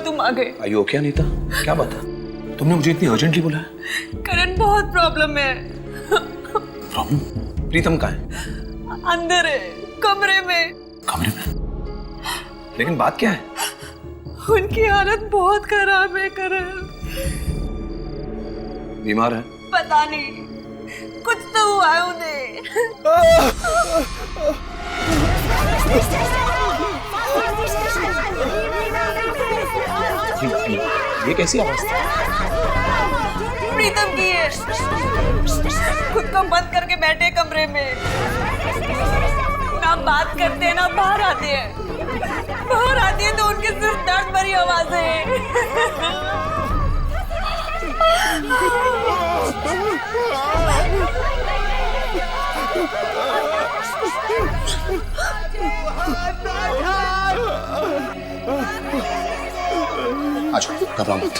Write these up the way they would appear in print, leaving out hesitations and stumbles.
तुम आ गए। आयु क्या नीता, क्या बात है? तुमने मुझे इतनी अर्जेंटली बुलाया? करण बहुत प्रॉब्लम है। प्रॉब्लम? प्रीतम कहाँ है? अंदर है, कमरे में। कमरे में? लेकिन बात क्या है? उनकी हालत बहुत खराब है करण। बीमार है? पता नहीं, कुछ तो हुआ है उन्हें। ये कैसी आवाज? प्रीतम की है। खुद को बंद करके बैठे कमरे में, ना बात करते हैं ना बाहर आते हैं। बाहर आती है तो उनके सिर्फ दर्द भरी आवाजें हैं। आ जाओ, घबराओ मत।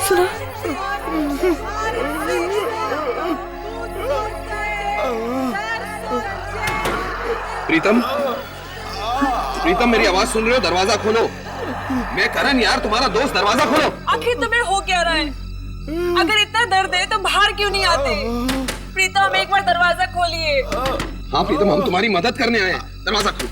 सुनो, प्रीतम, प्रीतम मेरी आवाज सुन रहे हो? दरवाजा खोलो। मैं करण यार, तुम्हारा दोस्त, दरवाजा खोलो। आखिर तुम्हें हो क्या रहा है? अगर इतना दर्द है तो बाहर क्यों नहीं आते? प्रीतम एक बार दरवाजा खोलिए। हाँ प्रीतम, हम तुम्हारी मदद करने आए हैं, दरवाजा खोलो।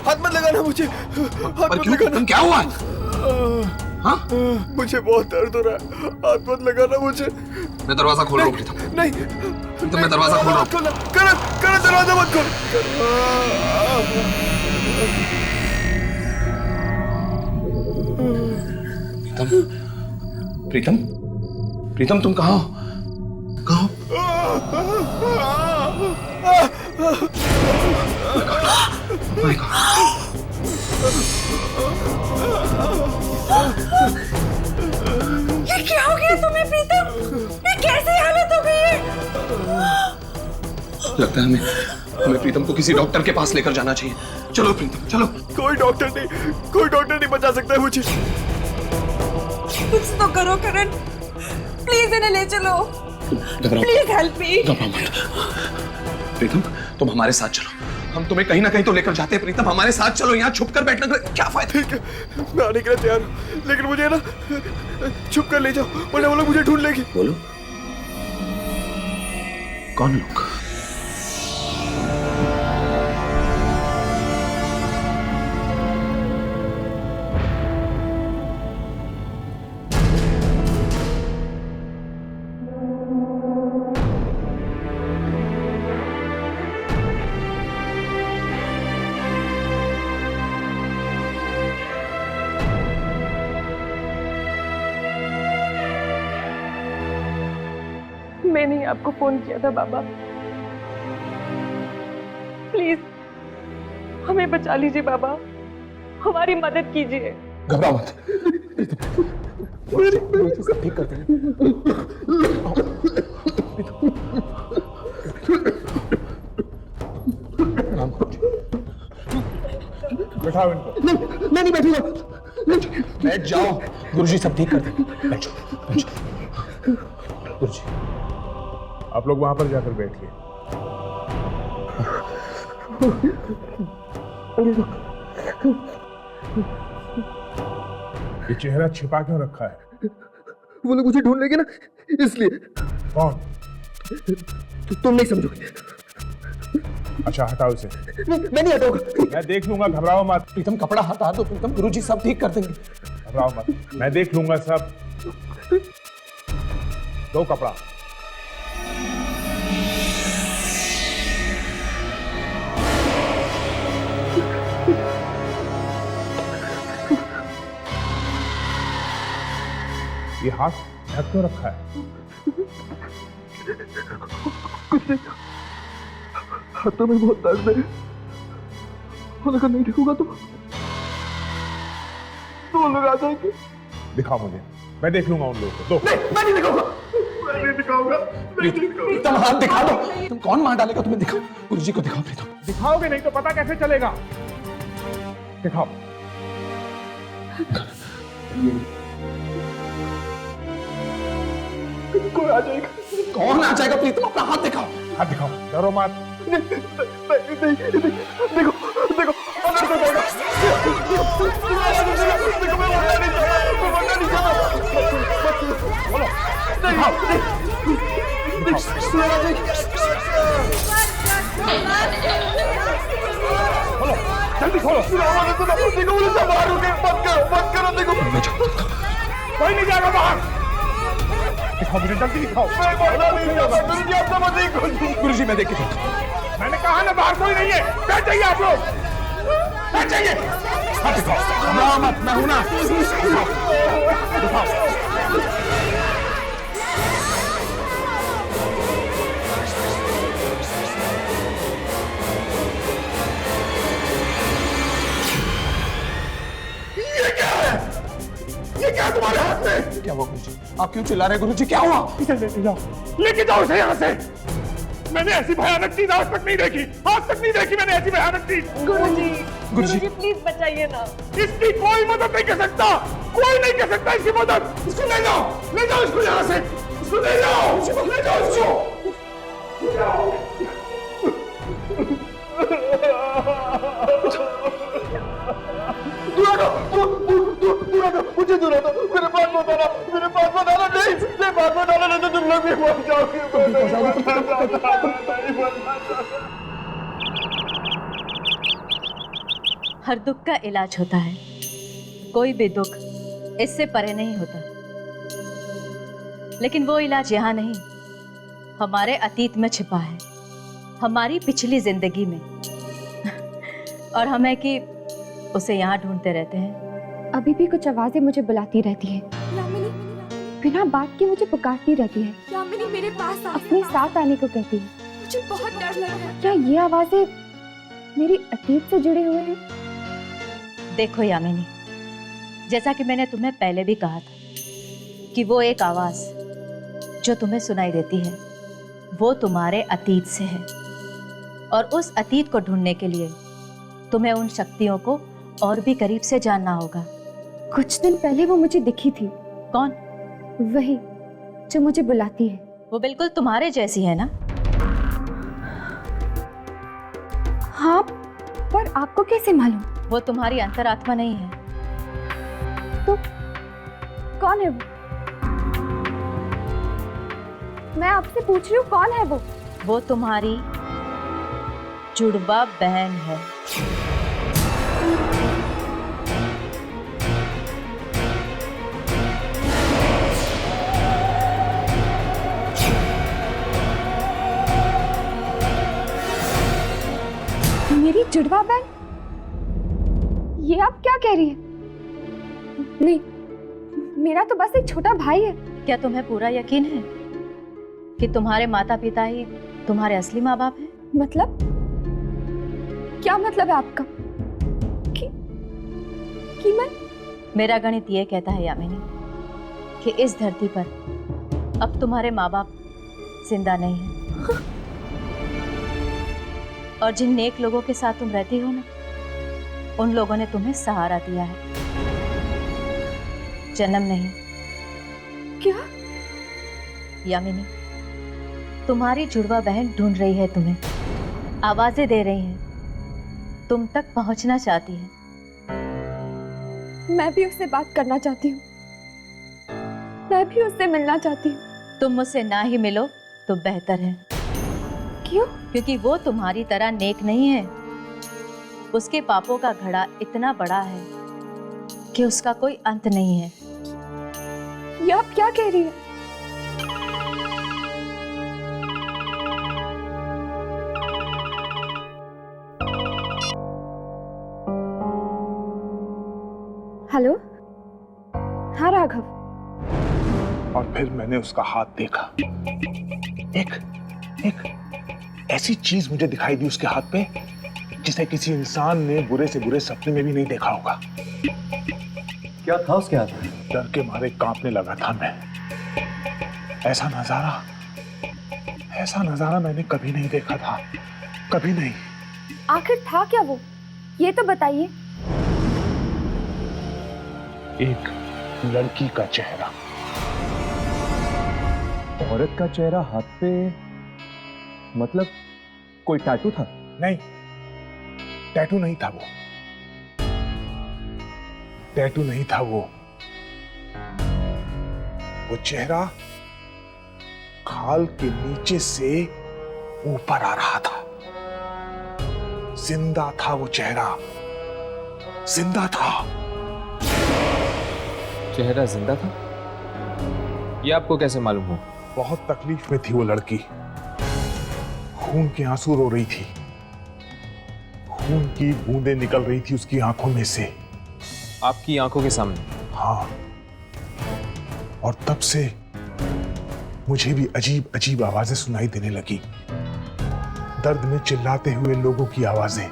हाथ मत लगाना मुझे। पर क्यों? तुम क्या हुआ? हाँ? मुझे बहुत दर्द हो रहा है, हाथ मत लगाना मुझे। मैं दरवाजा खोल रहा हूँ प्रीतम। नहीं प्रीतम, मैं दरवाजा खोल रहा हूँ। करण, करण दरवाजा मत खोल। प्रीतम, प्रीतम, प्रीतम तुम कहाँ हो? कहाँ हो? My God. ये क्या हो गया तुम्हें प्रीतम? ये कैसी हालत हो गई है? लगता है हमें प्रीतम को किसी डॉक्टर के पास लेकर जाना चाहिए। चलो प्रीतम, चलो। कोई डॉक्टर नहीं बचा सकता है मुझे। कुछ तो करो करण, प्लीज इन्हें ले चलो। Please help me. प्रीतम, तुम हमारे साथ चलो, हम तुम्हें कहीं ना कहीं तो लेकर जाते हैं। प्रीतम हमारे साथ चलो, यहाँ छुप कर बैठने का क्या फायदा? ठीक है, मैं आने के लिए तैयार हूँ, लेकिन मुझे ना छुप कर ले जाओ, वरना वो लोग मुझे ढूंढ लेगी। बोलो, कौन लोग? मैंने ही आपको फोन किया था बाबा। प्लीज हमें बचा लीजिए बाबा, हमारी मदद कीजिए। घबराओ मत, सब ठीक करते हैं। बैठाओ इनको। मैं नहीं बैठूंगा। बैठ जाओ, गुरुजी सब ठीक कर देंगे। बैठो, बैठो। गुरुजी आप लोग वहां पर जाकर बैठिए। ये चेहरा छिपा क्यों रखा है? वो लोग मुझे ढूंढ लेंगे ना, इसलिए। कौन? तुम नहीं समझोगे। अच्छा हटाओ इसे। मैं नहीं हटाऊंगा। मैं देख लूंगा, घबराओ मत। प्रीतम कपड़ा हटा दो प्रीतम, गुरुजी सब ठीक कर देंगे। घबराओ मत, मैं देख लूंगा सब। दो कपड़ा। ये हाथ ढक क्यों रखा है? कुछ नहीं, हाथों में बहुत दर्द है, और अगर नहीं ढकूंगा तो वो लोग आ जाएंगे। दिखाओ मुझे, मैं देख लूंगा उन लोगों को। दो। नहीं, मैं नहीं दिखाऊंगा। मैं नहीं दिखाऊंगा। प्रीतम हाथ दिखा दो। तुम कौन मार डालेगा? तुम्हें दिखाओ, गुरुजी को दिखाओ। प्रीतम दिखाओगे नहीं तो पता कैसे चलेगा? दिखाओ। कोई आ जाएगा। कौन आ जाएगा प्रीतम? अपना हाथ दिखाओ। हाथ दिखाओ, डरो मत। देखो देखो अंदर से जाएगा। देखो मैं वरना नहीं चाहता। बोलो दिखाओ। बोलो जल्दी खोलो। देखो मुझे सब बाहर रुके। मत करो देखो। कोई नहीं जाएगा बाहर। दिखाओ मुझे, जल्दी दिखाओ। मैं बाहर नहीं जाऊंगा। गुरुजी आप समझ नहीं। गुरुजी मैं देख के मैंने कहा ना बाहर कोई नहीं है। बैठ जाइए आप लोग, बैठ जाइए। हाथ दिखाओ। ना मत, मैं हूं ना। दिखाओ। ये क्या तुम्हारे हाथ में? क्या हुआ गुरुजी? आप क्यों चिल्ला रहे हैं गुरुजी? क्या हुआ? इसे लेके जाओ इसे यहाँ से। मैंने ऐसी भयानक चीज आज तक नहीं देखी। आज तक नहीं देखी मैंने ऐसी भयानक चीज। गुरुजी प्लीज बचाइए ना। इसकी कोई मदद नहीं कर सकता। कोई नहीं कर सकता इसकी मदद। इसको ले जाओ इसको यहाँ से। इसको ले जाओ इसको। मुझे दूर दो। मेरे पास मत आना। नहीं तो तुम लोग भी मर जाओगे। हर दुख का इलाज होता है, कोई भी दुख इससे परे नहीं होता। लेकिन वो इलाज यहाँ नहीं, हमारे अतीत में छिपा है, हमारी पिछली जिंदगी में। और हमें कि उसे यहाँ ढूंढते रहते हैं। अभी भी कुछ आवाजें मुझे बुलाती रहती है, बिना बात के मुझे पुकारती रहती है। यामिनी मेरे पास आ। अपने साथ आने को कहती है। मुझे बहुत डर लग रहा है। क्या ये आवाजें मेरी अतीत से जुड़े हुए हैं? देखो यामिनी, जैसा कि मैंने तुम्हें पहले भी कहा था कि वो एक आवाज जो तुम्हें सुनाई देती है वो तुम्हारे अतीत से है। और उस अतीत को ढूंढने के लिए तुम्हें उन शक्तियों को और भी करीब से जानना होगा। कुछ दिन पहले वो मुझे दिखी थी। कौन? वही जो मुझे बुलाती है। वो बिल्कुल तुम्हारे जैसी है ना? हाँ, पर आपको कैसे मालूम? वो तुम्हारी अंतरात्मा नहीं है। तो कौन है वो? मैं आपसे पूछ रही हूँ, कौन है वो? वो तुम्हारी जुड़वा बहन है। मेरी जुड़वा बहन? ये आप क्या कह रही है? नहीं, मेरा तो बस एक छोटा भाई है। क्या तुम्हें पूरा यकीन है कि तुम्हारे माता पिता ही तुम्हारे असली माँ बाप हैं? मतलब? क्या मतलब है आपका? कि मैं? मेरा गणित ये कहता है यामिनी कि इस धरती पर अब तुम्हारे माँ बाप जिंदा नहीं हैं। और जिन नेक लोगों के साथ तुम रहती हो ना, उन लोगों ने तुम्हें सहारा दिया है, जन्म नहीं। क्या? यामिनी, तुम्हारी जुड़वा बहन ढूंढ रही है तुम्हें, आवाजें दे रही है, तुम तक पहुंचना चाहती है। मैं भी उससे बात करना चाहती हूँ। मैं भी उससे मिलना चाहती हूँ। तुम मुझसे ना ही मिलो तो बेहतर है। क्यों? क्योंकि वो तुम्हारी तरह नेक नहीं है। उसके पापों का घड़ा इतना बड़ा है कि उसका कोई अंत नहीं है। ये आप क्या कह रही है? हेलो? हाँ राघव। और फिर मैंने उसका हाथ देखा। एक ऐसी चीज मुझे दिखाई दी उसके हाथ पे जिसे किसी इंसान ने बुरे से बुरे सपने में भी नहीं देखा होगा। क्या था उसके हाथ में? डर के मारे कांपने लगा था मैं। ऐसा नजारा मैंने कभी नहीं देखा था, कभी नहीं। आखिर था क्या वो? ये तो बताइए। एक लड़की का चेहरा। औरत का चेहरा हाथ पे, मतलब कोई टैटू था? नहीं, टैटू नहीं था वो। टैटू नहीं था वो चेहरा खाल के नीचे से ऊपर आ रहा था। जिंदा था वो चेहरा, जिंदा था। चेहरा जिंदा था? ये आपको कैसे मालूम हो? बहुत तकलीफ में थी वो लड़की, खून के आंसू रो रही थी, खून की बूंदें निकल रही थी उसकी आंखों में से। आपकी आंखों के सामने? हाँ, और तब से मुझे भी अजीब अजीब आवाजें सुनाई देने लगी, दर्द में चिल्लाते हुए लोगों की आवाजें।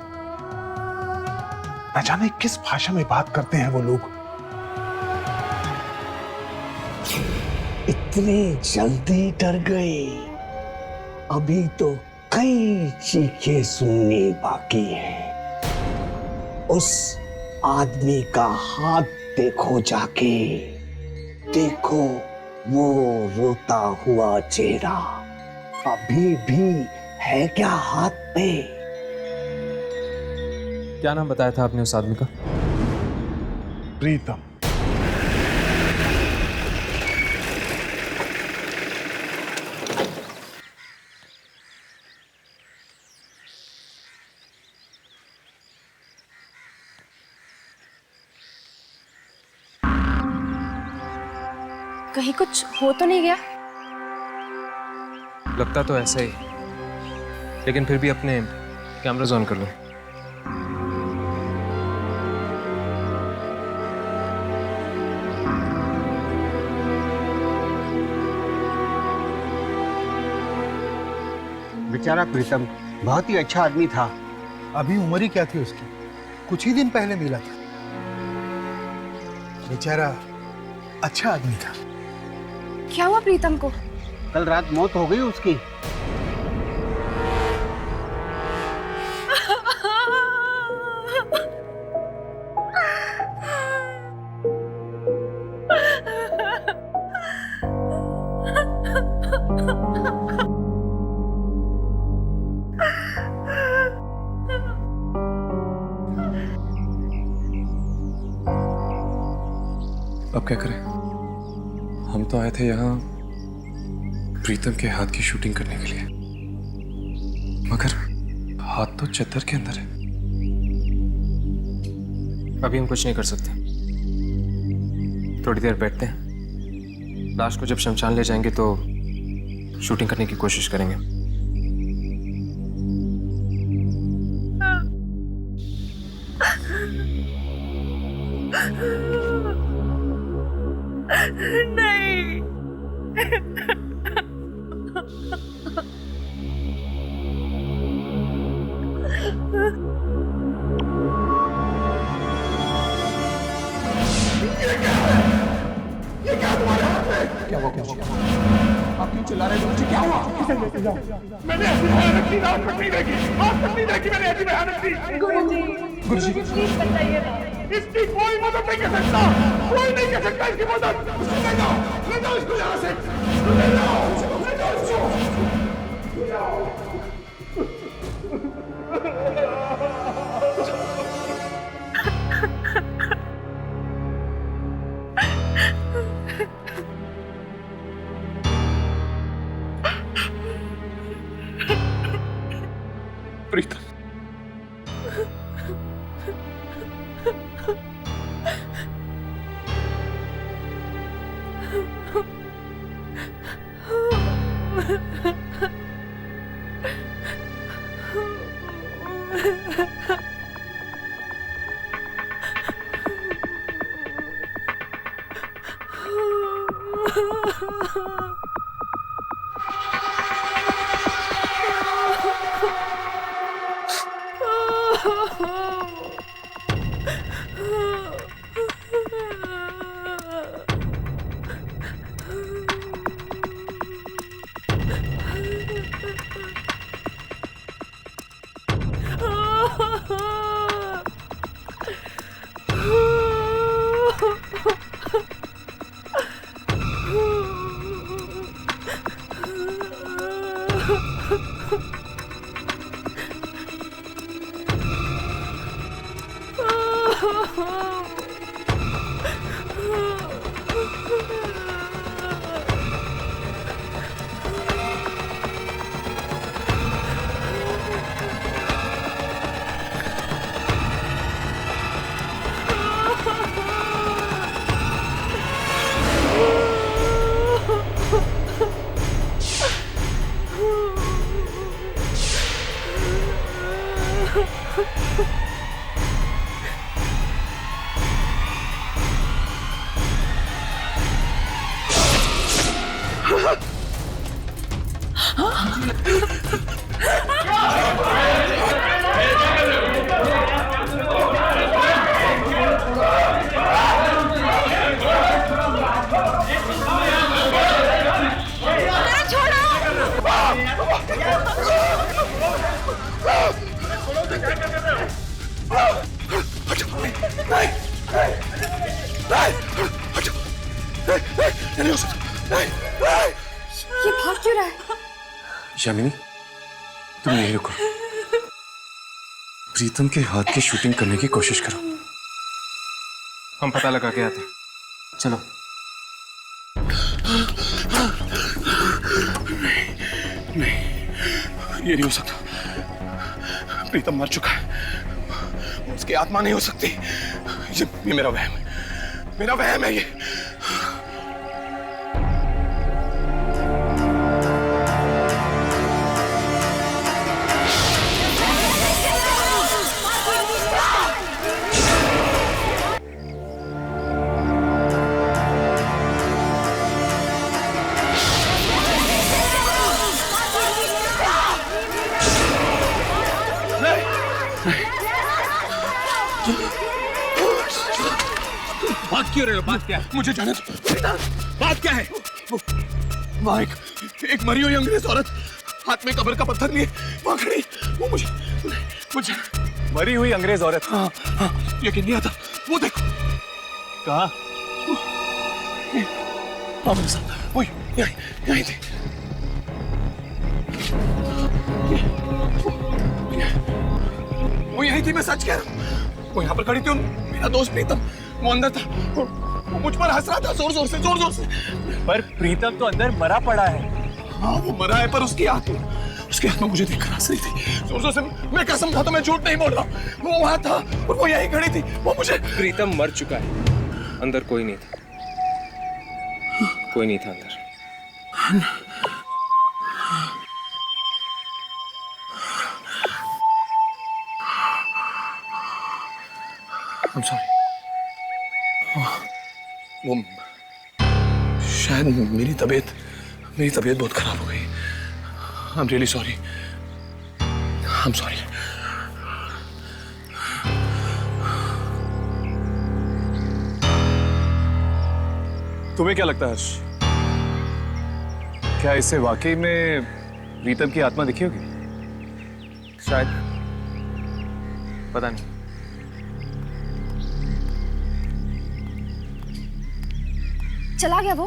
न जाने किस भाषा में बात करते हैं वो लोग। इतनी जल्दी डर गए? अभी तो कई चीखें सुननी बाकी है। उस आदमी का हाथ देखो जाके, देखो वो रोता हुआ चेहरा अभी भी है क्या हाथ पे? क्या नाम बताया था आपने उस आदमी का? प्रीतम। कहीं कुछ हो तो नहीं गया? लगता तो ऐसा ही, लेकिन फिर भी अपने कैमरास ऑन कर लो। बेचारा प्रीतम बहुत ही अच्छा आदमी था। अभी उम्र ही क्या थी उसकी, कुछ ही दिन पहले मिला था। बेचारा अच्छा आदमी था। क्या हुआ प्रीतम को? कल रात मौत हो गई उसकी। अब क्या करें? हम तो आए थे यहाँ प्रीतम के हाथ की शूटिंग करने के लिए, मगर हाथ तो चद्दर के अंदर है। अभी हम कुछ नहीं कर सकते, थोड़ी देर बैठते हैं। लाश को जब शमशान ले जाएंगे तो शूटिंग करने की कोशिश करेंगे। नहीं। आप क्यों चिल्ला रहे हो? मुझे क्या हुआ? किसे लेके जाओ? मैंने ऐसी भयानक चीज आज तक नहीं देखी। आज तक नहीं देखी मैंने ऐसी भयानक चीज। गुरुजी प्लीज बताइए ना। इसकी कोई मदद नहीं कर सकता, कोई नहीं कर सकता इसकी मदद। ले जाओ इसको यहाँ से, ले जाओ इसको। प्रीतम, ये भाग क्यों रहा है? यामिनी, तुम यहीं रुको। प्रीतम के हाथ की शूटिंग करने की कोशिश करो। हम पता लगा के आते हैं। चलो। ये नहीं हो सकता। प्रीतम मर चुका है, उसकी आत्मा नहीं हो सकती। ये मेरा वहम है, मेरा वहम है ये। बात क्यों रहे हो? बात क्या है? मुझे जाने दो। बात क्या है? वहाँ एक मरी हुई अंग्रेज औरत हाथ में कब्र का पत्थर लिए वहाँ खड़ी। वो मुझे मरी हुई अंग्रेज औरत? हाँ, यकीन नहीं आता। वो देखो। कहाँ? हाँ मेरे साथ। वो यहीं थी। वो यहीं थी, मैं सच कह रहा हूँ। वो यहाँ पर खड़ी थी। मेरा दोस्त प्रीतम वो अंदर था, वो मुझ पर हंस रहा था जोर जोर से। पर प्रीतम तो अंदर मरा पड़ा है। हाँ वो मरा है, पर उसकी आत्मा मुझे देखकर हंस रही थी जोर जोर से। मैं कसम खाता, मैं झूठ नहीं बोल रहा। वो वहाँ था और वो यहीं खड़ी थी। वो मुझे। प्रीतम मर चुका है, अंदर कोई नहीं था। कोई नहीं था अंदर। I'm sorry. वो शायद मेरी तबीयत बहुत खराब हो गई। I'm really sorry. I'm sorry. तुम्हें क्या लगता है हर्ष? क्या इसे वाकई में प्रीतम की आत्मा दिखी होगी? शायद, पता नहीं। चला गया वो?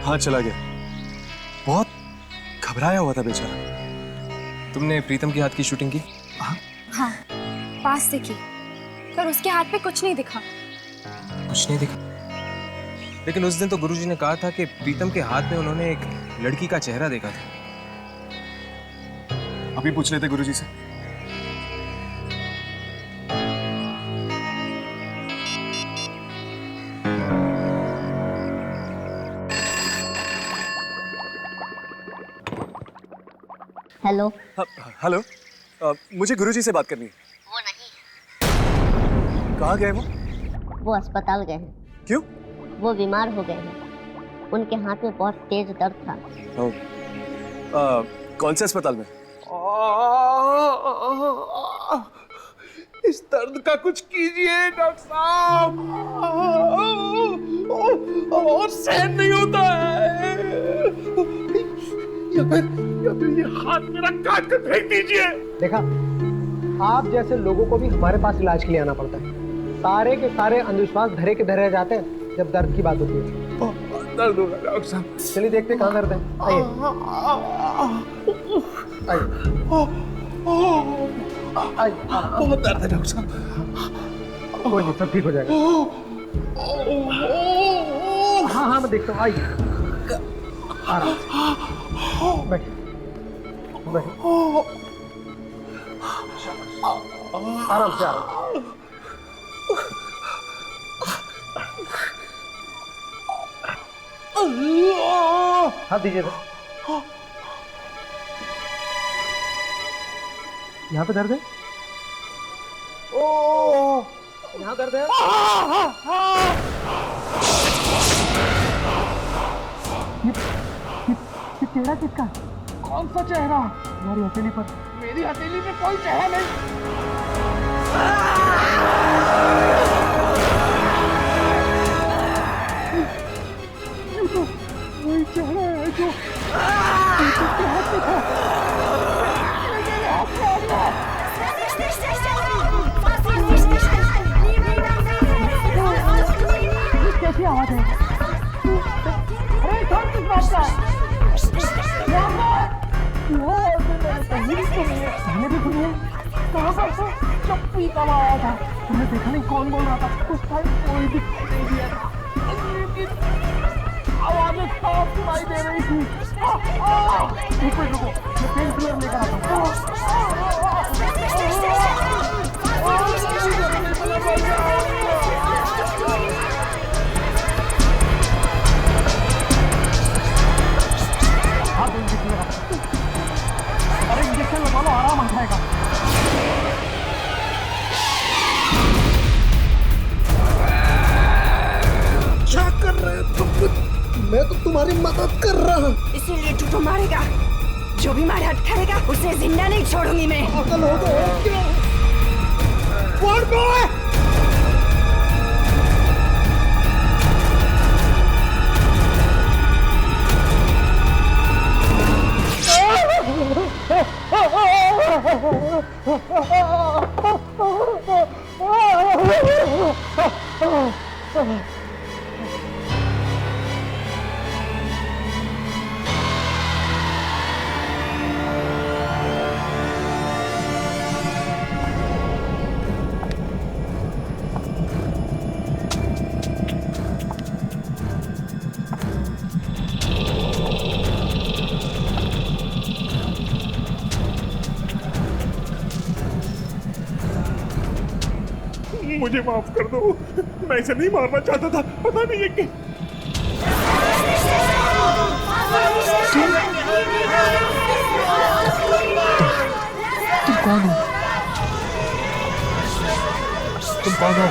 हाँ चला गया। बहुत घबराया हुआ था बेचारा। तुमने प्रीतम के हाथ की शूटिंग की? हाँ, पास से की, पर उसके हाथ पे कुछ नहीं दिखा। कुछ नहीं दिखा? लेकिन उस दिन तो गुरुजी ने कहा था कि प्रीतम के हाथ में उन्होंने एक लड़की का चेहरा देखा था। अभी पूछ लेते गुरुजी से। हेलो। हेलो, मुझे गुरुजी से बात करनी है। वो नहीं। कहाँ गए वो अस्पताल गए हैं। क्यों? वो बीमार हो गए हैं। उनके हाथ में बहुत तेज दर्द था। कौन से अस्पताल में? इस दर्द का कुछ कीजिए डॉक्टर साहब। और सहन नहीं होता है। या फिर ये हाथ मेरा काट कर फेंक दीजिए। देखा, आप जैसे लोगों को भी हमारे पास इलाज के लिए आना पड़ता है। सारे के सारे अंधविश्वास धरे के धरे रह जाते हैं जब दर्द की बात होती है। दर्द होगा डॉक्टर साहब। चलिए देखते कहाँ दर्द है। आइए आइए। बहुत दर्द है डॉक्टर साहब। कोई नहीं, सब ठीक हो जाएगा। हाँ हाँ मैं देखता हूँ। आइए, आराम से बैठिए। आराम से। हाथ दीजिए। यहाँ पे दर्द है? ओ, यहाँ दर्द है? चेहरा किसका? कौन सा चेहरा? हमारी हथेली पर। मेरी हथेली में कोई चेहरा नहीं। ये तो वही चेहरा है जो के हाथ में था। मेरे हाथ में आ गया। कैसी आवाज है? अरे कौन किस बात का? मैंने भी सुनी है। कहाँ पर था? चप्पी का आया था। तुमने देखा नहीं कौन बोल रहा था? उस टाइम कोई भी नहीं दिया था। आवाज़ें साफ सुनाई दे रही थी। एक मिनट रुको, मैं पेन किलर लेकर आता अरे इंजेक्शन लगा लो, आराम आ जाएगा। क्या कर रहे हो तुम? मैं तो तुम्हारी मदद कर रहा हूँ। इसीलिए तू तो मारेगा। जो भी मारे हट करेगा उसे जिंदा नहीं छोड़ूंगी मैं। पागल हो गए क्या? कौन बॉय? मुझे माफ कर दो, मैं इसे नहीं मारना चाहता था। पता नहीं है कि तुम कौन हो? तुम कौन हो?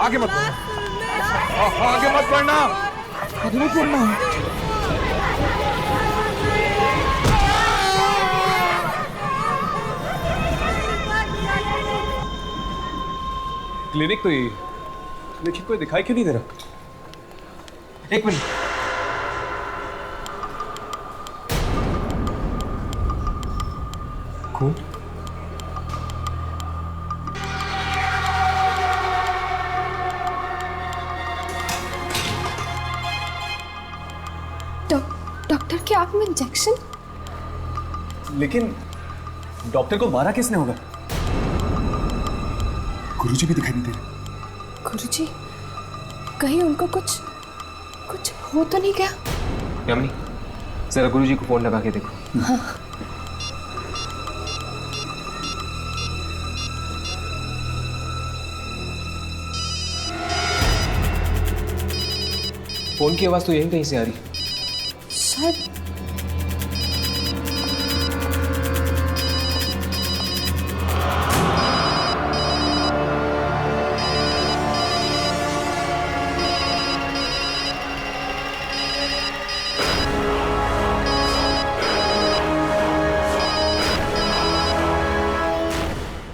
आगे मत बढ़ना। आगे मत बढ़ना। आगे मत बढ़ना। क्लिनिक तो यही है, लेकिन कोई दिखाई क्यों नहीं दे रहा? एक मिनट। खून? डॉक्टर की आंख में इंजेक्शन? लेकिन डॉक्टर को मारा किसने होगा? गुरुजी भी दिखाई नहीं दे रहे। गुरुजी, कहीं उनको कुछ हो तो नहीं गया? यामिनी, जरा गुरुजी को फोन लगा के देखो। हाँ। फोन की आवाज तो यहीं कहीं से आ रही। शायद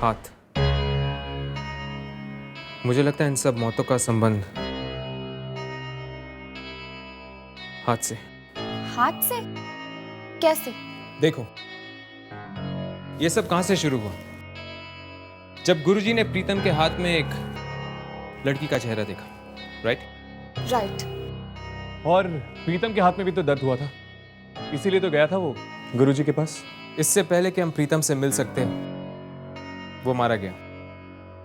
हाथ। मुझे लगता है इन सब मौतों का संबंध हाथ से। हाथ से? कैसे? देखो, ये सब कहां से शुरू हुआ? जब गुरुजी ने प्रीतम के हाथ में एक लड़की का चेहरा देखा, राइट? और प्रीतम के हाथ में भी तो दर्द हुआ था, इसीलिए तो गया था वो गुरुजी के पास। इससे पहले कि हम प्रीतम से मिल सकते हैं, वो मारा गया।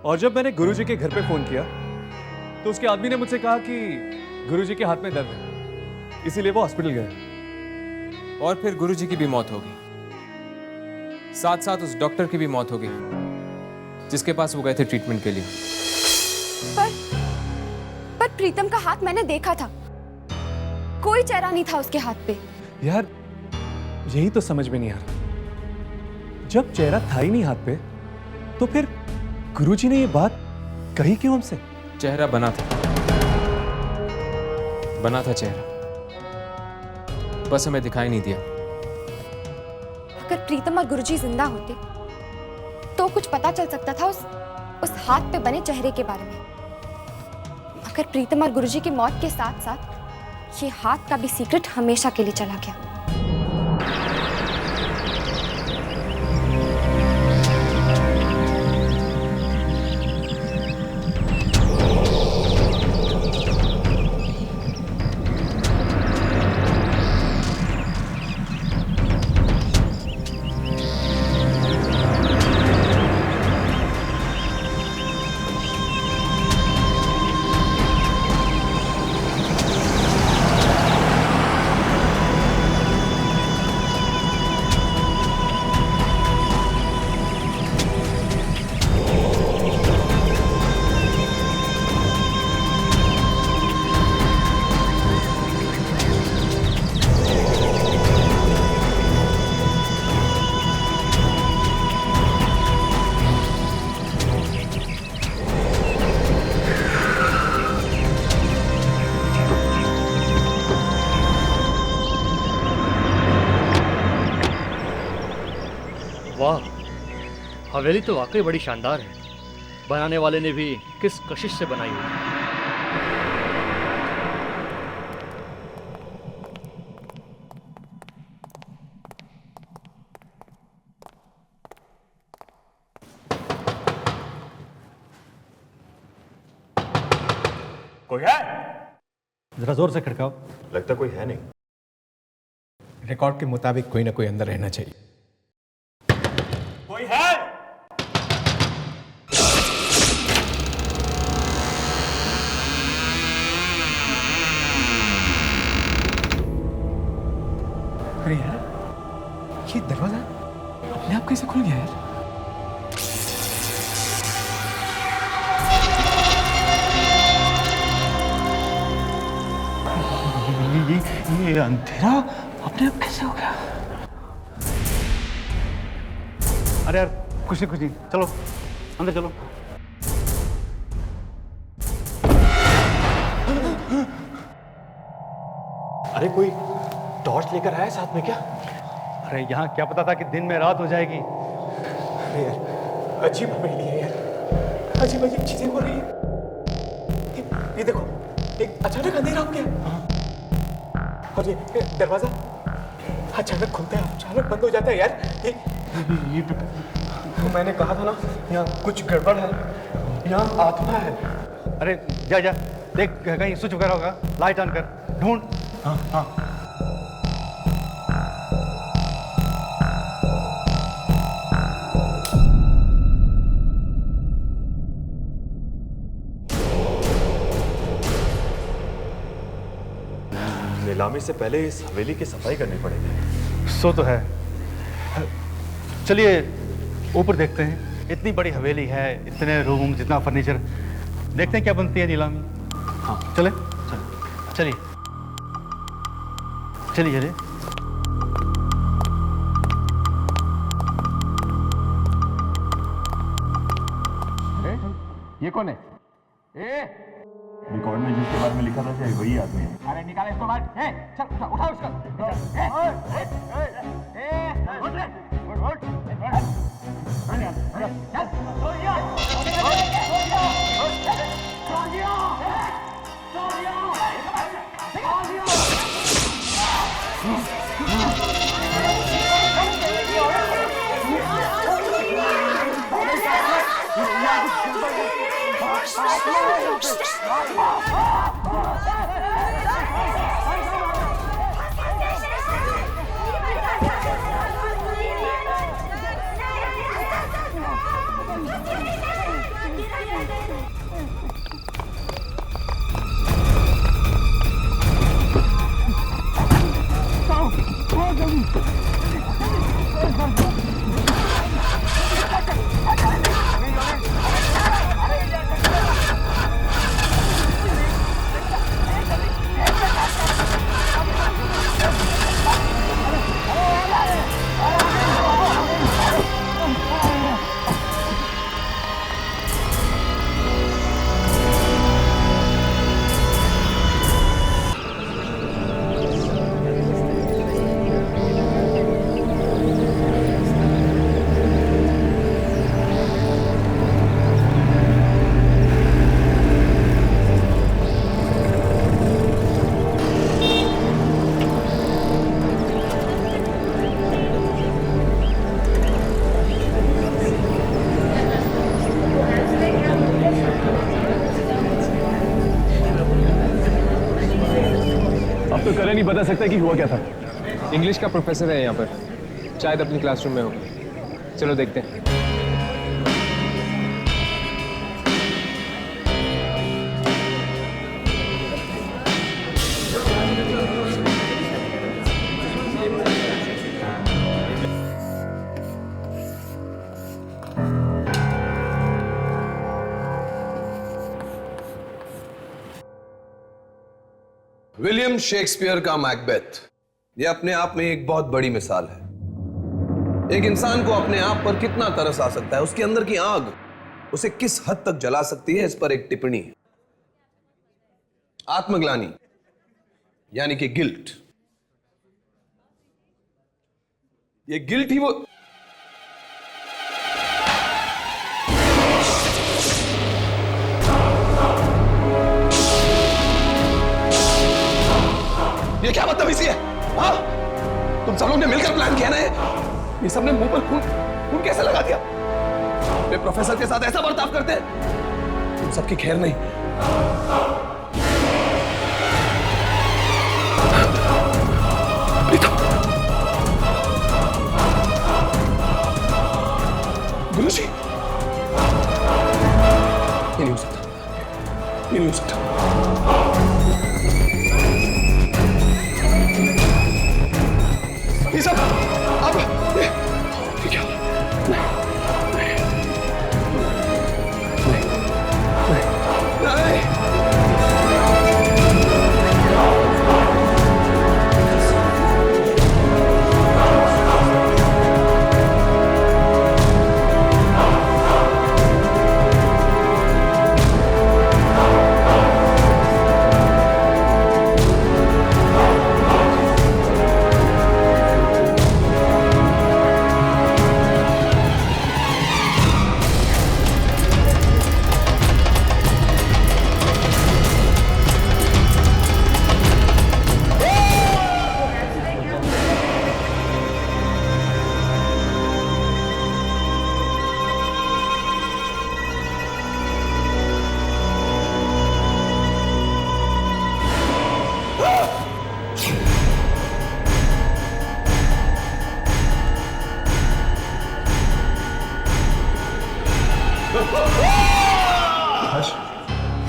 और जब मैंने गुरुजी के घर पे फोन किया तो उसके आदमी ने मुझसे कहा कि गुरुजी के हाथ में दर्द है, इसीलिए वो हॉस्पिटल गए। और फिर गुरुजी की भी मौत हो गई, साथ साथ उस डॉक्टर की भी मौत हो गई जिसके पास वो गए थे ट्रीटमेंट के लिए। पर प्रीतम का हाथ मैंने देखा था, कोई चेहरा नहीं था उसके हाथ पे। यार यही तो समझ में नहीं आ रहा, जब चेहरा था ही नहीं हाथ पे तो फिर गुरुजी ने ये बात कही क्यों हमसे? चेहरा बना था चेहरा। बस हमें दिखाई नहीं दिया। अगर प्रीतम और गुरुजी जिंदा होते तो कुछ पता चल सकता था उस हाथ पे बने चेहरे के बारे में। मगर प्रीतम और गुरुजी की मौत के साथ साथ ये हाथ का भी सीक्रेट हमेशा के लिए चला गया। वाह, हवेली तो वाकई बड़ी शानदार है। बनाने वाले ने भी किस कशिश से बनाई होगी। कोई है? जरा जोर से खड़काओ। लगता कोई है नहीं। रिकॉर्ड के मुताबिक कोई ना कोई अंदर रहना चाहिए। कोई है? अरे यार, ये दरवाजा अपने आप कैसे खुल गया यार? ये अंधेरा अपने आप कैसे हो गया? अरे यार, कुछ नहीं, चलो अंदर चलो। अरे कोई टॉर्च लेकर आया साथ में क्या? अरे यहाँ क्या पता था कि दिन में रात हो जाएगी। अरे यार, अजीब हवेली है यार, अजीब अजीब चीजें हो रही है। ये देखो, एक अचानक अंधेरा हो गया और ये दरवाजा अचानक खुलता है, अचानक बंद हो जाता है यार। ये मैंने कहा था ना, यहाँ कुछ गड़बड़ है, यहाँ आत्मा है। अरे जा देख, कहीं स्विच वगैरह होगा, लाइट ऑन कर, ढूंढ। हाँ। नीलामी से पहले इस हवेली की सफाई करनी पड़ेगी। सो तो है। चलिए ऊपर देखते हैं। इतनी बड़ी हवेली है, इतने रूम, जितना फर्नीचर, देखते हैं क्या बनती है नीलामी। हाँ चले, चलिए। ये कौन है? रिकॉर्ड में जिसके बारे में लिखा था शायद वही आदमी है। अरे निकाले इसको बाहर। चल उठा उसको। अब तो करण ही बता सकता है कि हुआ क्या था। इंग्लिश का प्रोफेसर है यहाँ पर, शायद अपनी क्लासरूम में हो। चलो देखते हैं। विलियम शेक्सपियर का मैकबेथ यह अपने आप में एक बहुत बड़ी मिसाल है। एक इंसान को अपने आप पर कितना तरस आ सकता है, उसके अंदर की आग उसे किस हद तक जला सकती है, इस पर एक टिप्पणी है। आत्मग्लानि यानी कि गिल्ट, ये गिल्ट ही वो ये क्या बदतमीजी है? हाँ? तुम सब लोग ने मिलकर प्लान किया ना ये सबने मुंह पर खून कैसे लगा दिया? वे प्रोफेसर के साथ ऐसा बर्ताव करते हैं? तुम सबकी खैर नहीं। गुरुजी, ये नहीं हो सकता, ये नहीं हो सकता। ये सब अब ये क्या? नहीं।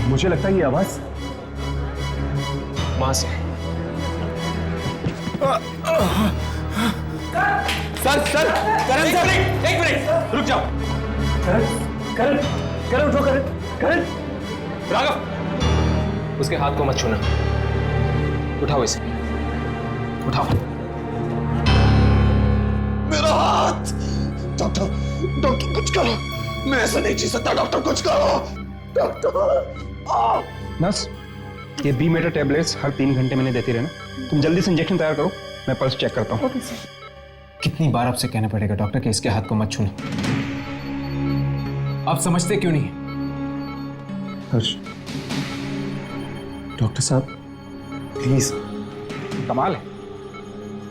मुझे लगता है ये आवाज वहां से। सर करण सर, एक मिनट रुक जाओ। करण उठो। करण राघव, उसके हाथ को मत छूना। उठाओ इसे, उठाओ। मेरा हाथ! डॉक्टर कुछ करो, मैं ऐसा नहीं जी सकता। डॉक्टर कुछ करो, डॉक्टर। नर्स, ये बी मेटा टैबलेट्स हर 3 घंटे में देती रहना। तुम जल्दी से इंजेक्शन तैयार करो, मैं पल्स चेक करता हूँ। कितनी बार आपसे कहना पड़ेगा डॉक्टर कि इसके हाथ को मत छूना? आप समझते क्यों नहीं? हर्ष, डॉक्टर साहब प्लीज। कमाल है,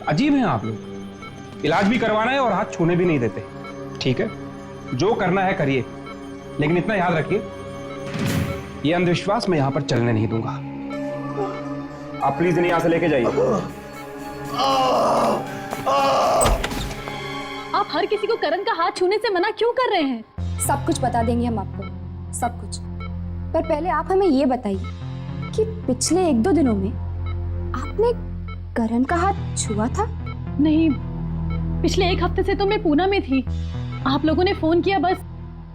अजीब हैं आप लोग। इलाज भी करवाना है और हाथ छूने भी नहीं देते। ठीक है, जो करना है करिए, लेकिन इतना याद रखिए, ये अंधविश्वास मैं यहां पर चलने नहीं दूंगा। आप प्लीज इन्हें यहां से लेके जाइए। आप हर किसी को करण का हाथ छूने से मना क्यों कर रहे हैं? सब कुछ बता देंगे हम आपको, सब कुछ। पर पहले आप हमें ये बताइए कि पिछले 1-2 दिनों में आपने करण का हाथ छुआ था? नहीं, पिछले 1 हफ्ते से तो मैं पूना में थी। आप लोगों ने फोन किया, बस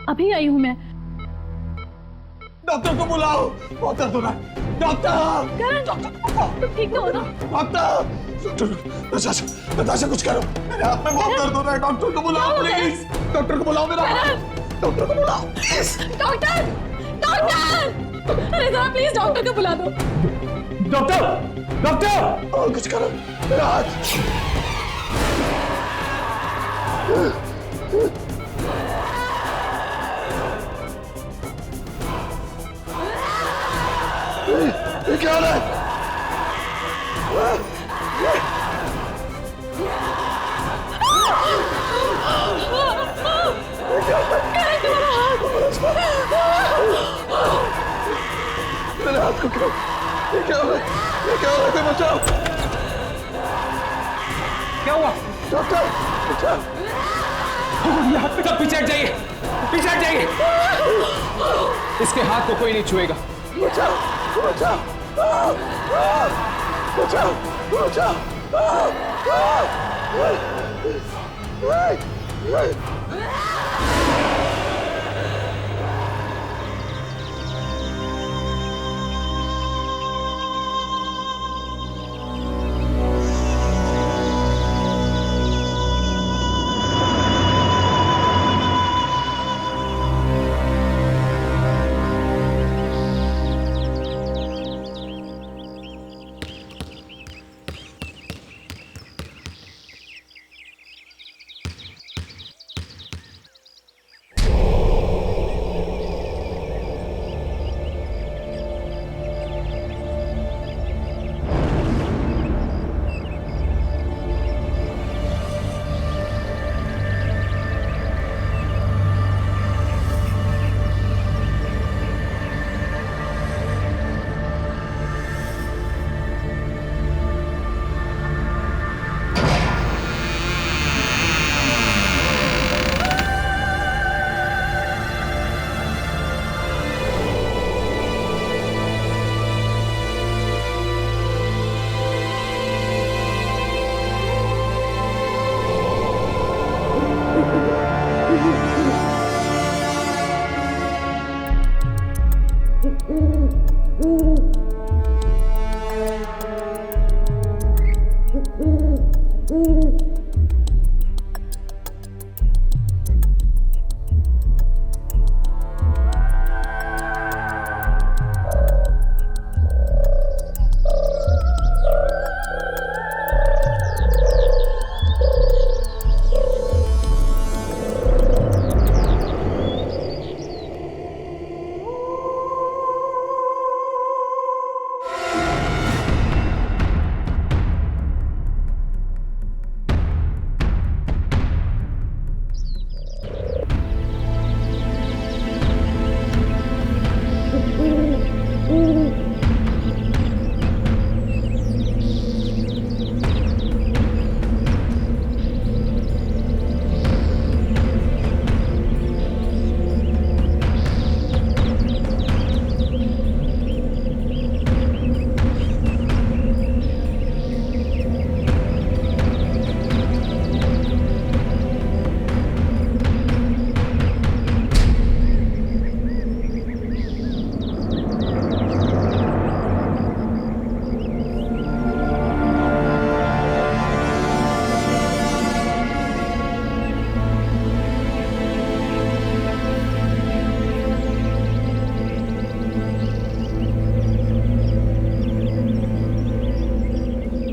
अभी आई हूं मैं। डॉक्टर को बुलाओ, बहुत दर्द हो रहा है। डॉक्टर! करण, तुम ठीक तो हो ना? डॉक्टर! नताशा कुछ करो, मेरे हाथ में बहुत दर्द हो रहा है। डॉक्टर को बुलाओ प्लीज। डॉक्टर को बुलाओ मेरा हाथ। डॉक्टर को बुलाओ प्लीज। डॉक्टर! अरे जरा प्लीज डॉक्टर को बुला दो। डॉक्टर! कुछ करो, मेरा हाथ। ये क्या हो रहा है? मेरे हाथ को क्यों? ये क्या हो रहा है? कोई बचाओ! क्या हुआ? डॉक्टर, बचाओ! ये हाथ पे सब पीछे हट जाइए, पीछे हट जाइए। इसके हाथ को कोई नहीं छुएगा। बचाओ! बचाओ! बचाओ! बचाओ!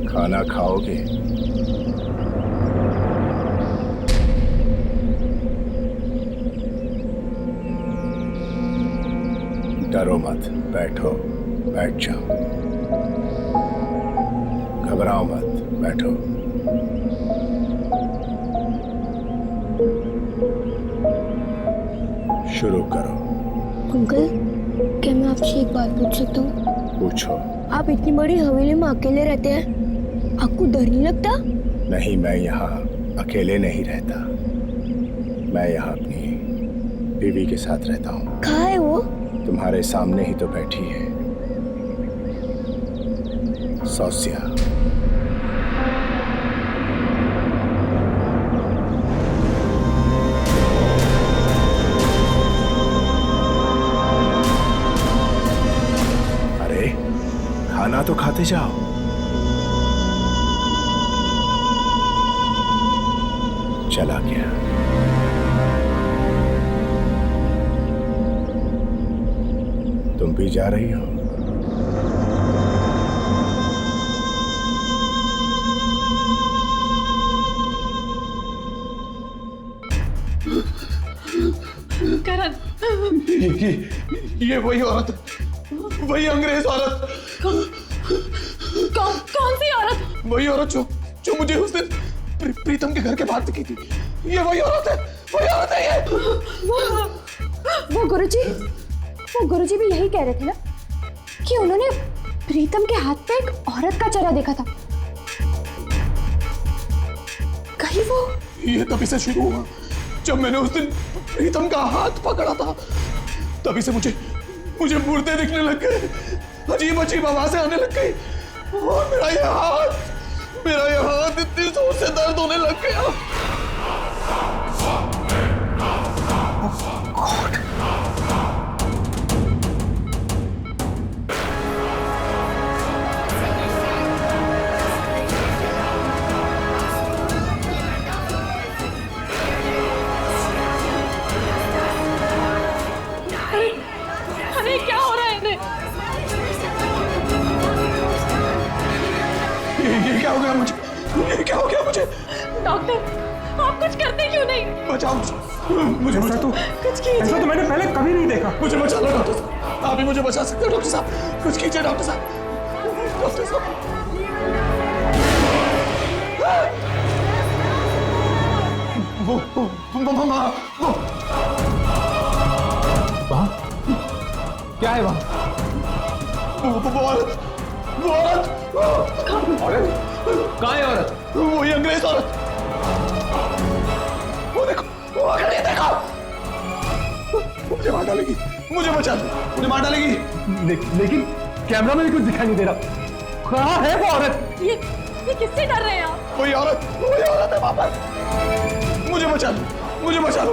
खाना खाओगे? डरो मत, बैठो, बैठ जाओ। घबराओ मत, बैठो। शुरू करो। अंकल, क्या मैं आपसे एक बात पूछ सकता हूँ? पूछो। आप इतनी बड़ी हवेली में अकेले रहते हैं, आपको डर नहीं लगता? नहीं, मैं यहाँ अकेले नहीं रहता। मैं यहाँ अपनी बीवी के साथ रहता हूँ। कहाँ है वो? तुम्हारे सामने ही तो बैठी है, सौस्या। अरे खाना तो खाते जाओ। चला गया। तुम भी जा रही हो? करण, ये वही औरत, वही अंग्रेज औरत। कौन सी औरत? वही औरत जो मुझे उस दिन प्रीतम के घर के बाहर दिखी थी। ये वही औरत है, वही औरत है ये। वो गुरुजी भी यही कह रहे थे ना कि उन्होंने प्रीतम के हाथ पे एक औरत का चेहरा देखा था। कहीं वो? ये तभी से शुरू हुआ जब मैंने उस दिन प्रीतम का हाथ पकड़ा था। तभी से मुझे मुर्दे दिखने लग गए, अजीब अजीब आवाजें आने लग गई और मेरा ये हाथ इतनी जोर से दर्द होने लग गया। अरे क्या हो रहा है इन्हें? ये क्या हो गया मुझे? ये क्या हो गया मुझे? डॉक्टर आप कुछ करते क्यों नहीं? बचाओ मुझे ऐसा तो कुछ कीजिए। ऐसा तो मैंने पहले कभी नहीं देखा। मुझे बचा लो डॉक्टर साहब, आप ही मुझे बचा सकते हो डॉक्टर साहब, कुछ कीजिए डॉक्टर साहब। डॉक्टर साहब वो वहाँ क्या है वहाँ? वो औरत कहाँ है औरत? वही अंग्रेज औरत, वो देखो, वो आकर ये देखो, मुझे मार डालेगी, मुझे बचा लो, मुझे मार डालेगी। लेकिन कैमरा में भी कुछ दिखाई नहीं दे रहा। कहाँ है वो औरत? ये किससे डर रहे हैं आप? वही औरत है वापस। मुझे बचा लो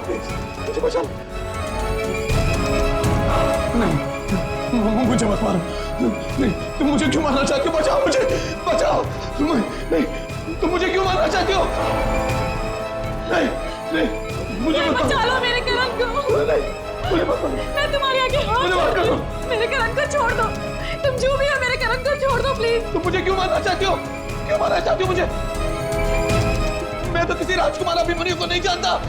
प्लीज, मुझे बचा लो। नहीं, मुझे मत मारो, नहीं, तुम मुझे क्यों मारना चाहते हो? बचाओ मुझे, बचाओ। नहीं, तुम मुझे क्यों मारना चाहते हो? नहीं, मुझे मत बचा लो मेरे करण को। नहीं, मुझे मत मारो। मैं तुम्हारे आगे हाथ जोड़ती हूँ, मेरे करण को छोड़ दो। तुम जो भी हो मेरे करण को छोड़ दो प्लीज। तुम मुझे क्यों मारना चाहते हो? क्यों मारना चाहती हो मुझे? मैं तो किसी राजकुमार अभिमन्यु को नहीं जानता।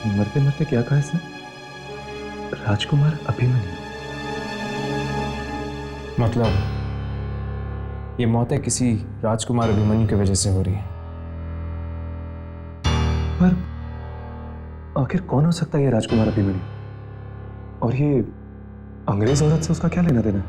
मरते मरते क्या कहा इसने? राजकुमार अभिमन्यु। मतलब ये मौतें किसी राजकुमार अभिमन्यु की वजह से हो रही है। पर आखिर कौन हो सकता है ये राजकुमार अभिमन्यु? और ये अंग्रेज औरत से उसका क्या लेना देना है?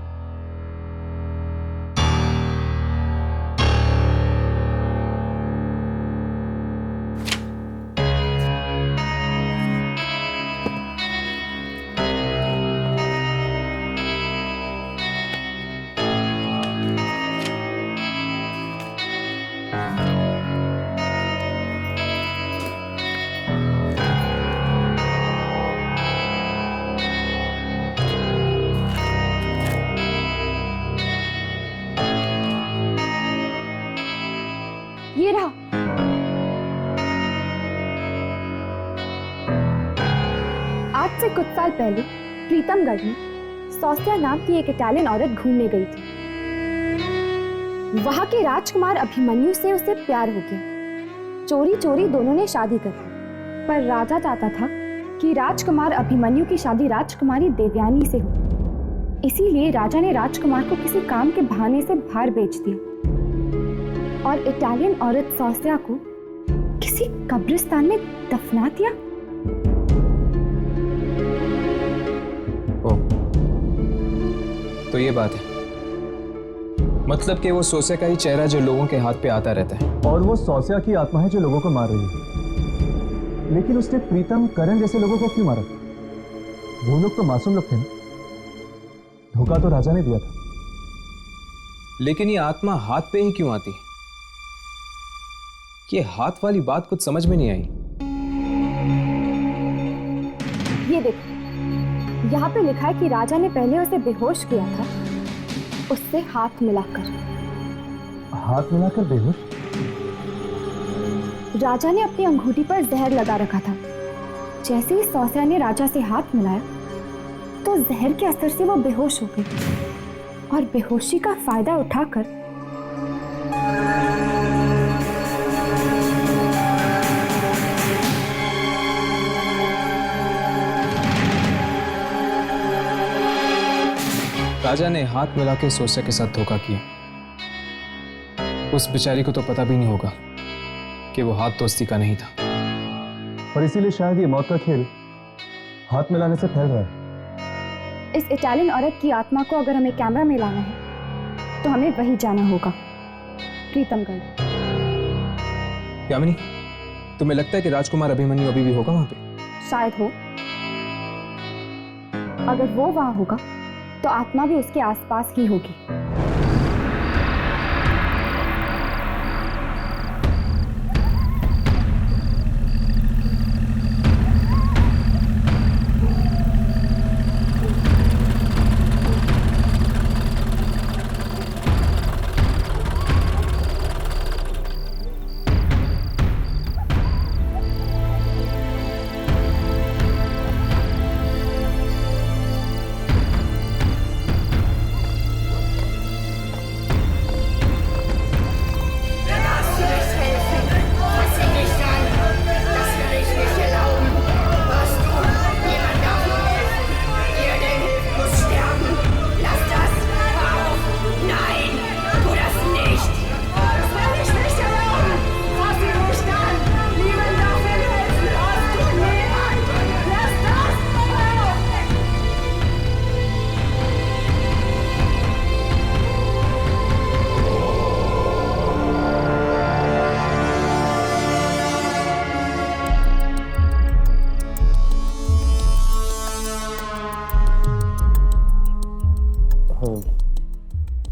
ये रहा। आज से कुछ साल पहले प्रीतमगढ़ में सौस्या नाम की एक इटालियन औरत घूमने गई थी। वहां के राजकुमार अभिमन्यु से उसे प्यार हो गया। चोरी चोरी दोनों ने शादी कर ली, पर राजा चाहता था कि राजकुमार अभिमन्यु की शादी राजकुमारी देवयानी से हो। इसीलिए राजा ने राजकुमार को किसी काम के बहाने से बाहर बेच दिया और इटालियन औरत सौस्या को किसी कब्रिस्तान में दफना दिया। ओह, तो ये बात है। मतलब कि वो सौस्या का ही चेहरा जो लोगों के हाथ पे आता रहता है। और वो सौस्या की आत्मा है जो लोगों को मार रही है। लेकिन उसने प्रीतम, करण जैसे लोगों को क्यों मारा? वो लोग तो मासूम लोग थे ना। धोखा तो राजा ने दिया था। लेकिन ये आत्मा हाथ पे ही क्यों आती? ये हाथ वाली बात कुछ समझ में नहीं आई। ये देखो, यहाँ पे लिखा है कि राजा ने पहले उसे बेहोश किया था, उससे हाथ मिलाकर। हाथ मिलाकर बेहोश? राजा ने अपनी अंगूठी पर जहर लगा रखा था। जैसे ही सौस्या ने राजा से हाथ मिलाया तो जहर के असर से वो बेहोश हो गई और बेहोशी का फायदा उठाकर राजा ने हाथ मिला के सोचा के साथ धोखा किया। उस बेचारी को तो पता भी नहीं होगा कि वो हाथ दोस्ती का नहीं था, और इसीलिए शायद ये मौत का खेल हाथ मिलाने से फैल रहा है। इस इटालियन औरत की आत्मा को अगर हमें कैमरा में लाना है तो हमें वही जाना होगा, प्रीतमगढ़। यामिनी, तुम्हें लगता है कि राजकुमार अभिमन्यु अभी भी होगा वहां पे? शायद हो। अगर वो वहां होगा तो आत्मा भी उसके आसपास ही होगी।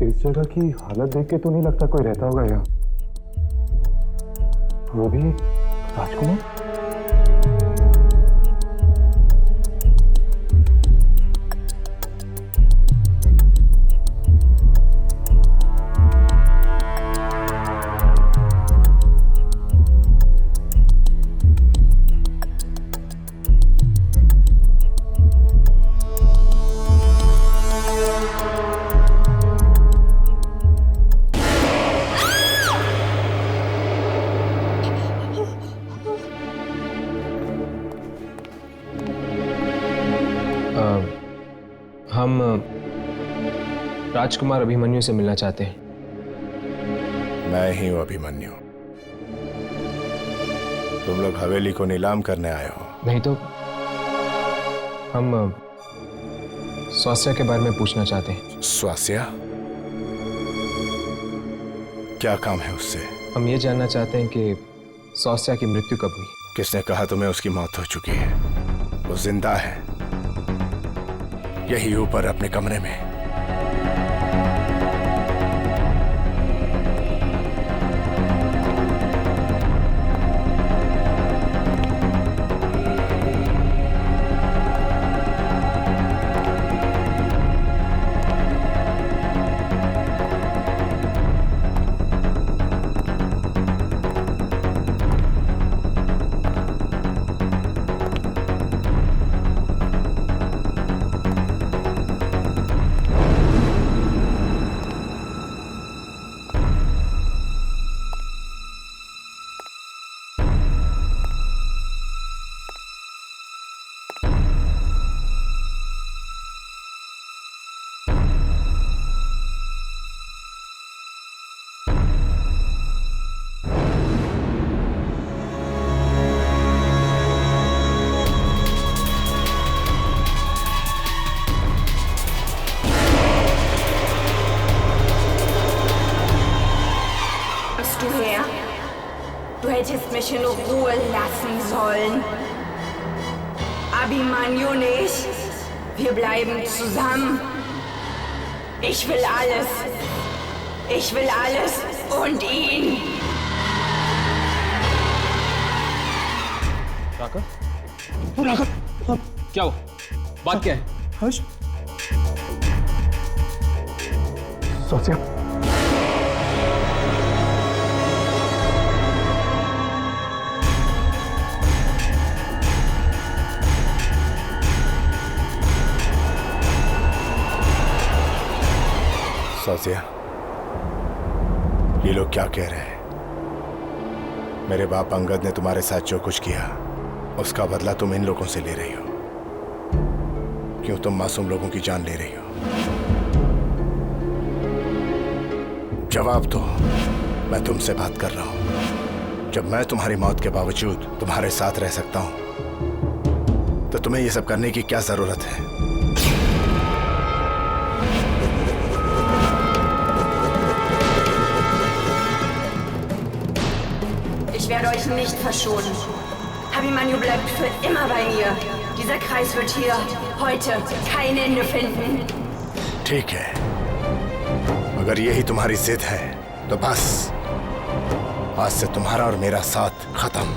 इस जगह की हालत देख के तो नहीं लगता कोई रहता होगा यहाँ। वो भी राजकुमार। हम राजकुमार अभिमन्यु से मिलना चाहते हैं। मैं ही हूं अभिमन्यु। तुम लोग हवेली को नीलाम करने आए हो? नहीं तो हम स्वास्या के बारे में पूछना चाहते हैं। स्वास्या? क्या काम है उससे? हम ये जानना चाहते हैं कि स्वास्या की मृत्यु कब हुई। किसने कहा तुम्हें उसकी मौत हो चुकी है? वो जिंदा है, यही ऊपर अपने कमरे में। Du hättest mich in Ruhe lassen sollen. Abhimanyu nicht. Wir bleiben zusammen. Ich will alles. Ich will alles und ihn. राका? राका? क्या हुआ? बात क्या है? हर्ष? स्वास्या? सौसिया, ये लोग क्या कह रहे हैं? मेरे बाप अंगद ने तुम्हारे साथ जो कुछ किया उसका बदला तुम इन लोगों से ले रही हो। क्यों तुम मासूम लोगों की जान ले रही हो? जवाब दो। मैं तुमसे बात कर रहा हूं। जब मैं तुम्हारी मौत के बावजूद तुम्हारे साथ रह सकता हूं तो तुम्हें यह सब करने की क्या जरूरत है? Ich werde euch nicht verschonen. Abimanyu bleibt für immer bei mir. Dieser Kreis wird hier heute kein Ende finden. ठीक है, अगर यही तुम्हारी जिद है तो बस आज से तुम्हारा और मेरा साथ खत्म।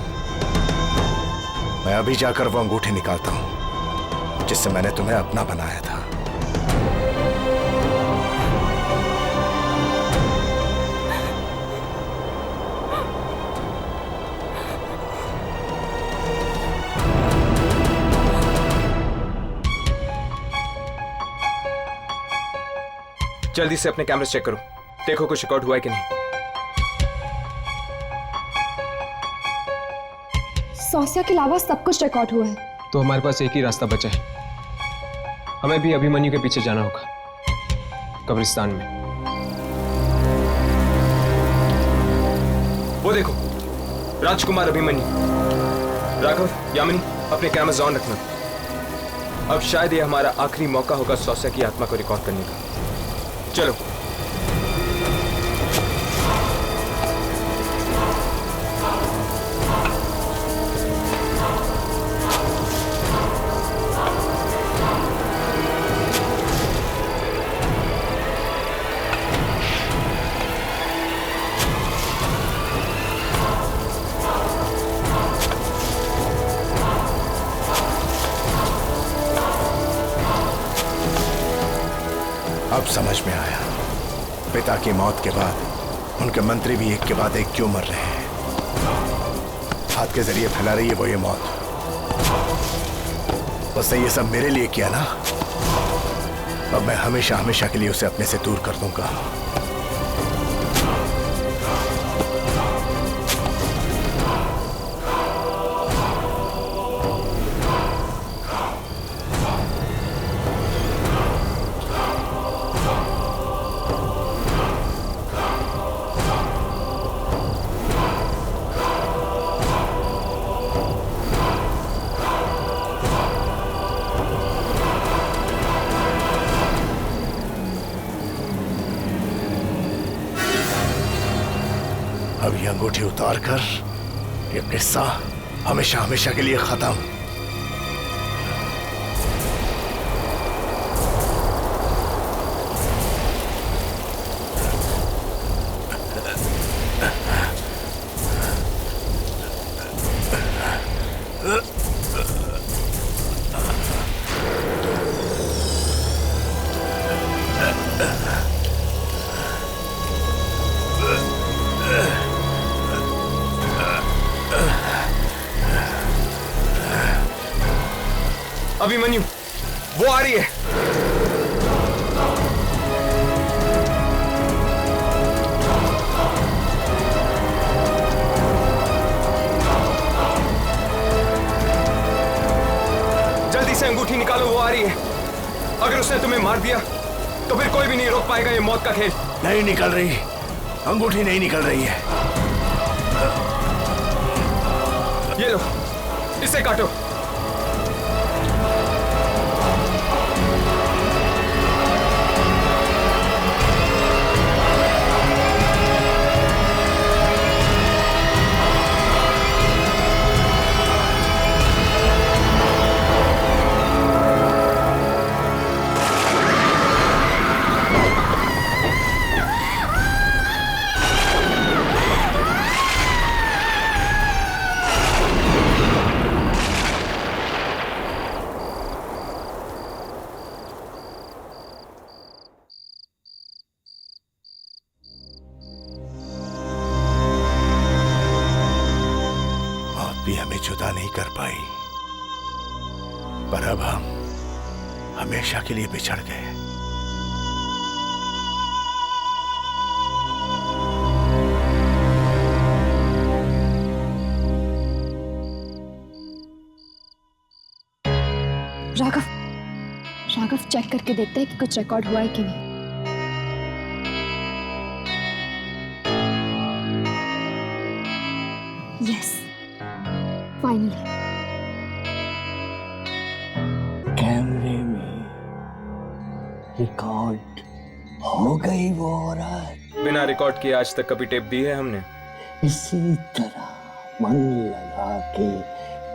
मैं अभी जाकर वो अंगूठी निकालता हूं जिससे मैंने तुम्हें अपना बनाया था। जल्दी से अपने कैमरे चेक करो, देखो कुछ रिकॉर्ड हुआ है कि नहीं। सौसिया के अलावा सब कुछ रिकॉर्ड हुआ है। तो हमारे पास एक ही रास्ता बचा है, हमें भी अभिमन्यु के पीछे जाना होगा, कब्रिस्तान में। वो देखो, राजकुमार अभिमन्यु। राघव, यामिनी, अपने कैमरास ऑन रखना। अब शायद ये हमारा आखिरी मौका होगा सौसिया की आत्मा को रिकॉर्ड करने का। चलो। अब समझ में आया, पिता की मौत के बाद उनके मंत्री भी एक के बाद एक क्यों मर रहे हैं। हाथ के जरिए फैला रही है वो ये मौत। उसने ये सब मेरे लिए किया ना, अब मैं हमेशा हमेशा के लिए उसे अपने से दूर कर दूंगा। अब ये अंगूठी उतार कर ये किस्सा हमेशा हमेशा के लिए खत्म। अभिमन्यु, वो आ रही है। जल्दी से अंगूठी निकालो, वो आ रही है। अगर उसने तुम्हें मार दिया तो फिर कोई भी नहीं रोक पाएगा ये मौत का खेल। नहीं निकल रही, अंगूठी नहीं निकल रही है। ये लो, इसे काटो। भी हमें जुदा नहीं कर पाई, पर अब हम हमेशा के लिए बिछड़ गए। राघव चेक करके देखते हैं कि कुछ रिकॉर्ड हुआ है कि नहीं। Yes, finally. कैमरे में रिकॉर्ड हो गई वो औरत। बिना रिकॉर्ड किए आज तक कभी टेप दी है हमने? इसी तरह मन लगा के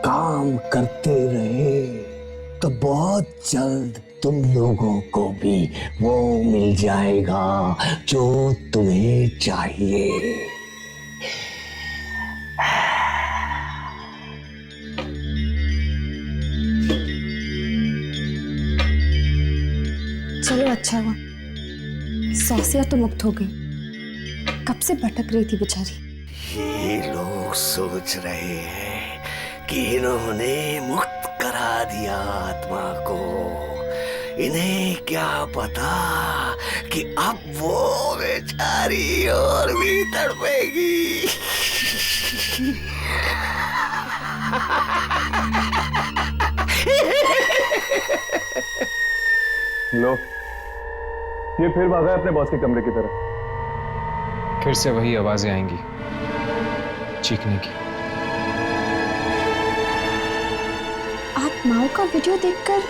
काम करते रहे तो बहुत जल्द तुम लोगों को भी वो मिल जाएगा जो तुम्हें चाहिए। चलो अच्छा हुआ, सौसिया तो मुक्त हो गई, कब से भटक रही थी बेचारी। ये लोग सोच रहे हैं कि इन्होंने मुक्त करा दिया आत्मा को। इन्हें क्या पता कि अब वो बेचारी और भी तड़पेगी। लो, ये फिर भागा है अपने बॉस के कमरे की तरफ। फिर से वही आवाजें आएंगी चीखने की। आत्माओं का वीडियो देखकर